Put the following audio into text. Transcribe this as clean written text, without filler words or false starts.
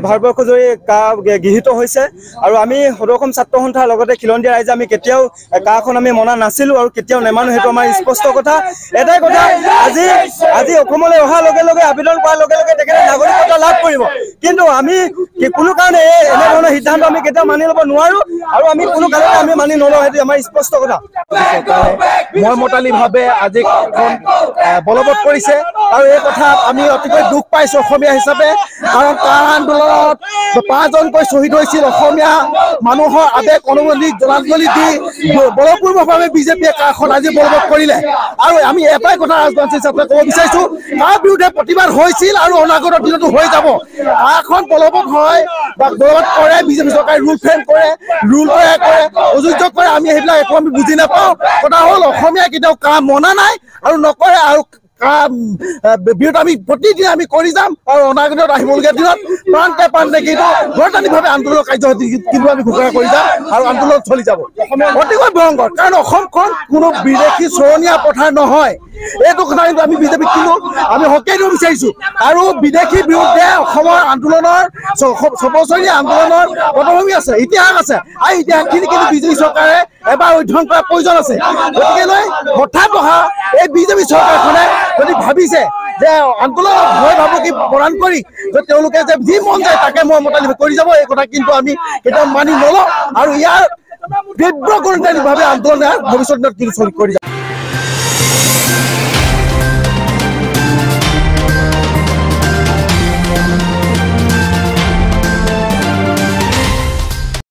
ভাৰতবৰ্ষ জুৰি গৃহীত হৈছে আৰু আমি সদৌ ছাত্ৰ সন্থাৰ লগতে খিলঞ্জীয়া ৰাইজে আমি কেতিয়াও কাখন আমি মনা নাছিলো আৰু কেতিয়াও নেমানো সেইটো আমাৰ স্পষ্ট কথা এটাই কথা আজি অসমলৈ অহাৰ লগে লগে আবেদন কৰাৰ লগে লগে তেখেতে নাগৰিকত্ব লাভ কৰিব কিন্তু আমি কোনো কাৰণে এনে ধৰণৰ সিদ্ধান্ত আমি কেতিয়াও মানি ল'ব নোৱাৰো আৰু আমি কোনো কাৰণতে আমি মানি নলওঁ সেইটো আমাৰ স্পষ্ট কথা মৰ্মতালিভাৱে আজি বলবৎ কৰিছে আৰু এই কথা আমি অতিকৈ দুখ পাইছো অসমীয়া হিচাপে কাৰণ কাৰ আন্দোলনত 5জনকৈ শ্বহীদ হৈছিল অসমীয়া মানুহৰ আবেগ অনুভূতি জলাঞ্জলি দি বলপূৰ্বকভাৱে বিজেপিয়ে কাৰখন আজি বলবৎ কৰিলে আৰু আমি এটাই কথা ৰাজবংশী হিচাপে ক'ব বিচাৰিছো তাৰ বিৰুদ্ধে প্ৰতিবাদ হৈছিল আৰু অনাগত দিনতো হৈ যাব কাৰখন বলবৎ হয় বা বলবৎ কৰে বিজেপি চৰকাৰে ৰুল ফ্ৰেম কৰে ৰুল তৈয়াৰ কৰে অযোগ্য কৰে আমি সেইবিলাক একো আমি বুজি নাপাওঁ কথা হ'ল অসমীয়াই কেতিয়াও কাম মনা নাই আৰু নকৰে আৰু বিৰোধ আমি প্ৰতিদিনে আমি কৰি যাম আৰু অনাগত আহিবলগীয়া দিনত প্ৰান্তে কিন্তু গণতান্ত্ৰিকভাৱে আন্দোলনৰ কাৰ্যসূচী কিন্তু আমি ঘোষণা কৰি যাম আৰু আন্দোলন চলি যাব অতিকৈ ভয়ংকৰ কাৰণ অসমখন কোনো বিদেশী চৰণীয়া পথাৰ নহয় এইটো কথা কিন্তু আমি বিজেপিক কিন্তু আমি হকেই দিব বিচাৰিছো আৰু বিদেশীৰ বিৰুদ্ধে অসমৰ আন্দোলনৰ 6 বছৰীয়া আন্দোলনৰ পটভূমি আছে ইতিহাস আছে আৰু ইতিহাসখিনি কিন্তু বিজেপি চৰকাৰে এবাৰ অধ্যয়ন কৰাৰ প্ৰয়োজন আছে গতিকে হঠাৎ অহা এই বিজেপি চৰকাৰখনে যদি ভাবিছে যে আন্দোলনত ভয় ভাবুকি প্ৰদান কৰি তেওঁলোকে যে যি মন যায় তাকে মৰ্মতালিভাৱে কৰি যাব এই কথা কিন্তু আমি কেতিয়াও মানি নলওঁ আৰু ইয়াৰ তীব্ৰ গণতান্ত্ৰিকভাৱে আন্দোলন ভৱিষ্যত দিনত কিন্তু কৰি যাব